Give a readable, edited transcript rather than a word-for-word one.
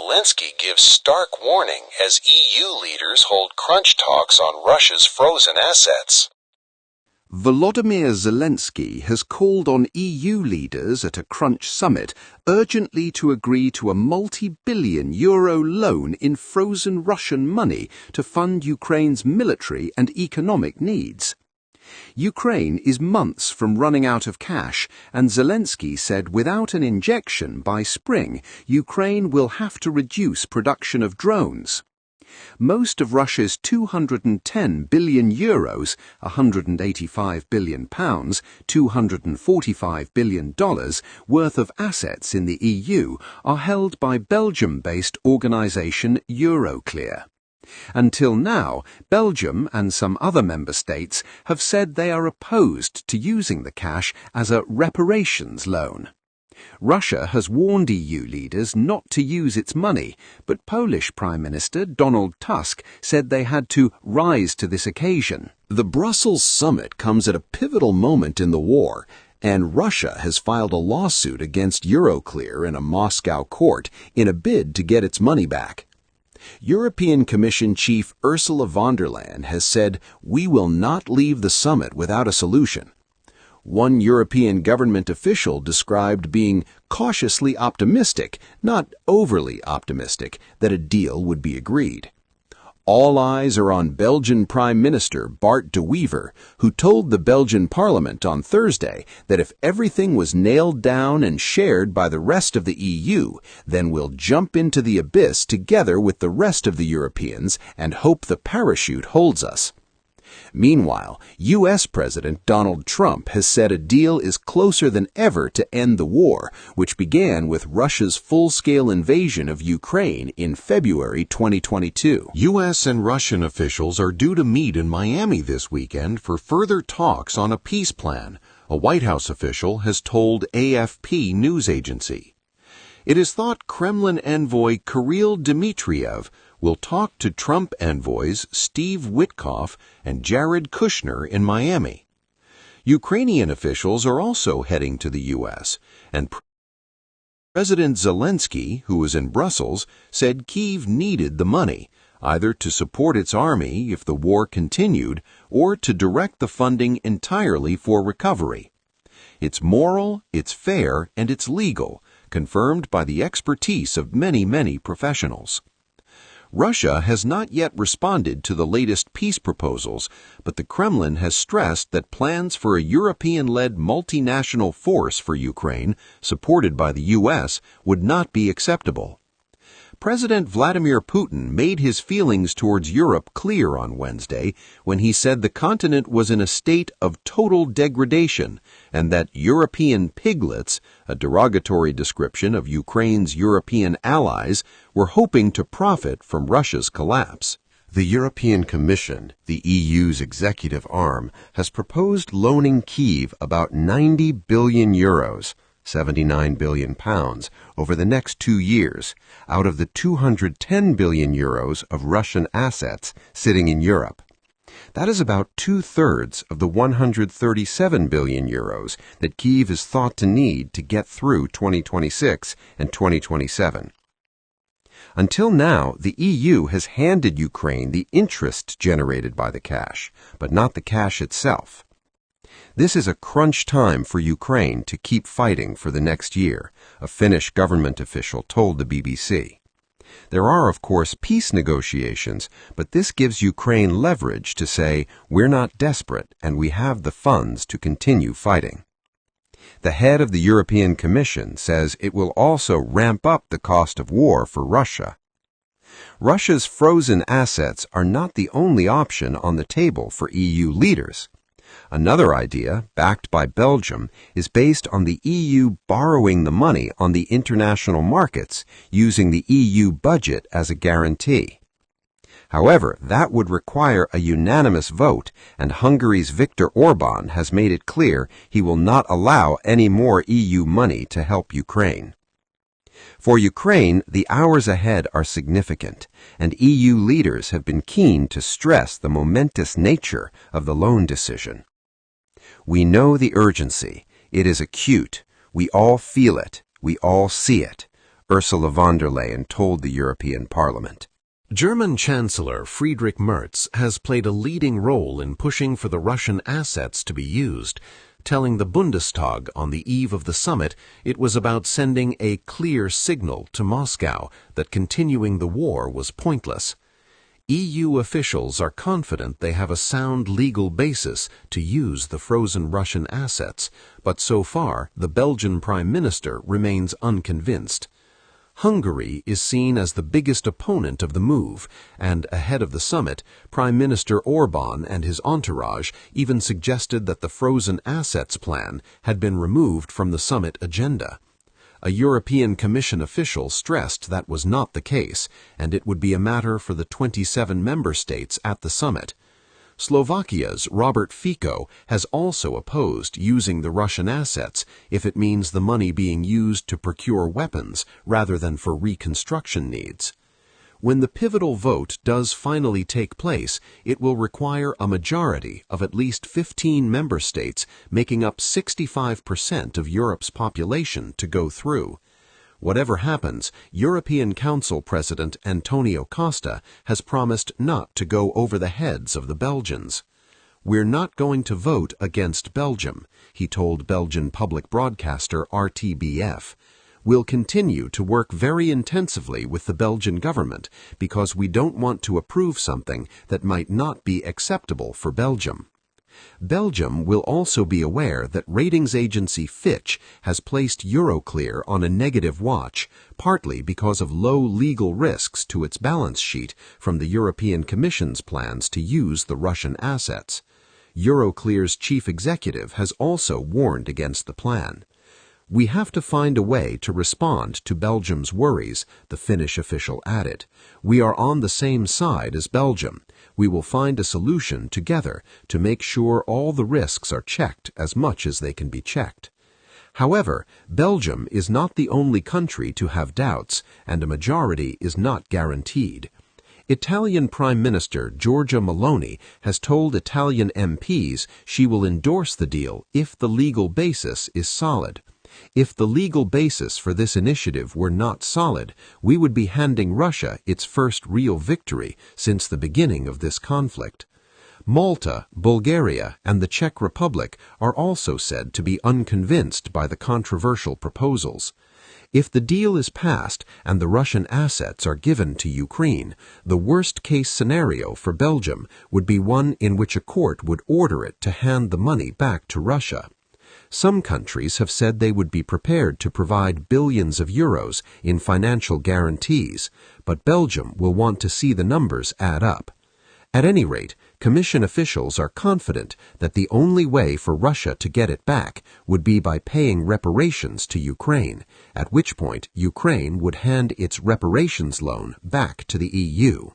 Zelensky gives stark warning as EU leaders hold crunch talks on Russia's frozen assets. Volodymyr Zelensky has called on EU leaders at a crunch summit urgently to agree to a multi-billion euro loan in frozen Russian money to fund Ukraine's military and economic needs. Ukraine is months from running out of cash, and Zelensky said without an injection by spring, Ukraine will have to reduce production of drones. Most of Russia's 210 billion euros, 185 billion pounds, $245 billion worth of assets in the EU are held by Belgium-based organisation Euroclear. Until now, Belgium and some other member states have said they are opposed to using the cash as a reparations loan. Russia has warned EU leaders not to use its money, but Polish Prime Minister Donald Tusk said they had to rise to this occasion. The Brussels summit comes at a pivotal moment in the war, and Russia has filed a lawsuit against Euroclear in a Moscow court in a bid to get its money back. European Commission Chief Ursula von der Leyen has said, "We will not leave the summit without a solution." One European government official described being cautiously optimistic, not overly optimistic, that a deal would be agreed. All eyes are on Belgian Prime Minister Bart de Wever, who told the Belgian Parliament on Thursday that if everything was nailed down and shared by the rest of the EU, then we'll jump into the abyss together with the rest of the Europeans and hope the parachute holds us. Meanwhile, U.S. President Donald Trump has said a deal is closer than ever to end the war, which began with Russia's full-scale invasion of Ukraine in February 2022. U.S. and Russian officials are due to meet in Miami this weekend for further talks on a peace plan, a White House official has told AFP news agency. It is thought Kremlin envoy Kirill Dmitriev will talk to Trump envoys Steve Witkoff and Jared Kushner in Miami. Ukrainian officials are also heading to the U.S., and President Zelensky, who was in Brussels, said Kyiv needed the money, either to support its army if the war continued or to direct the funding entirely for recovery. It's moral, it's fair, and it's legal, confirmed by the expertise of many professionals. Russia has not yet responded to the latest peace proposals, but the Kremlin has stressed that plans for a European-led multinational force for Ukraine, supported by the U.S., would not be acceptable. President Vladimir Putin made his feelings towards Europe clear on Wednesday when he said the continent was in a state of total degradation and that European piglets, a derogatory description of Ukraine's European allies, were hoping to profit from Russia's collapse. The European Commission, the EU's executive arm, has proposed loaning Kyiv about 90 billion euros, 79 billion pounds, over the next 2 years, out of the 210 billion euros of Russian assets sitting in Europe. That is about 2/3 of the 137 billion euros that Kyiv is thought to need to get through 2026 and 2027. Until now, the EU has handed Ukraine the interest generated by the cash, but not the cash itself. This is a crunch time for Ukraine to keep fighting for the next year, a Finnish government official told the BBC. There are, of course, peace negotiations, but this gives Ukraine leverage to say, we're not desperate and we have the funds to continue fighting. The head of the European Commission says it will also ramp up the cost of war for Russia. Russia's frozen assets are not the only option on the table for EU leaders. Another idea, backed by Belgium, is based on the EU borrowing the money on the international markets using the EU budget as a guarantee. However, that would require a unanimous vote, and Hungary's Viktor Orbán has made it clear he will not allow any more EU money to help Ukraine. For Ukraine, the hours ahead are significant, and EU leaders have been keen to stress the momentous nature of the loan decision. We know the urgency. It is acute. We all feel it. We all see it. Ursula von der Leyen told the European Parliament. German Chancellor Friedrich Merz has played a leading role in pushing for the Russian assets to be used, telling the Bundestag on the eve of the summit it was about sending a clear signal to Moscow that continuing the war was pointless. EU officials are confident they have a sound legal basis to use the frozen Russian assets, but so far the Belgian Prime Minister remains unconvinced. Hungary is seen as the biggest opponent of the move, and ahead of the summit, Prime Minister Orban and his entourage even suggested that the frozen assets plan had been removed from the summit agenda. A European Commission official stressed that was not the case, and it would be a matter for the 27 member states at the summit. Slovakia's Robert Fico has also opposed using the Russian assets if it means the money being used to procure weapons rather than for reconstruction needs. When the pivotal vote does finally take place, it will require a majority of at least 15 member states making up 65% of Europe's population to go through. Whatever happens, European Council President Antonio Costa has promised not to go over the heads of the Belgians. "We're not going to vote against Belgium," he told Belgian public broadcaster RTBF. "We'll continue to work very intensively with the Belgian government because we don't want to approve something that might not be acceptable for Belgium." Belgium will also be aware that ratings agency Fitch has placed Euroclear on a negative watch, partly because of low legal risks to its balance sheet from the European Commission's plans to use the Russian assets. Euroclear's chief executive has also warned against the plan. "We have to find a way to respond to Belgium's worries," the Finnish official added. "We are on the same side as Belgium. We will find a solution together to make sure all the risks are checked as much as they can be checked." However, Belgium is not the only country to have doubts, and a majority is not guaranteed. Italian Prime Minister Giorgia Meloni has told Italian MPs she will endorse the deal if the legal basis is solid. "If the legal basis for this initiative were not solid, we would be handing Russia its first real victory since the beginning of this conflict." Malta, Bulgaria, and the Czech Republic are also said to be unconvinced by the controversial proposals. If the deal is passed and the Russian assets are given to Ukraine, the worst-case scenario for Belgium would be one in which a court would order it to hand the money back to Russia. Some countries have said they would be prepared to provide billions of euros in financial guarantees, but Belgium will want to see the numbers add up. At any rate, Commission officials are confident that the only way for Russia to get it back would be by paying reparations to Ukraine, at which point Ukraine would hand its reparations loan back to the EU.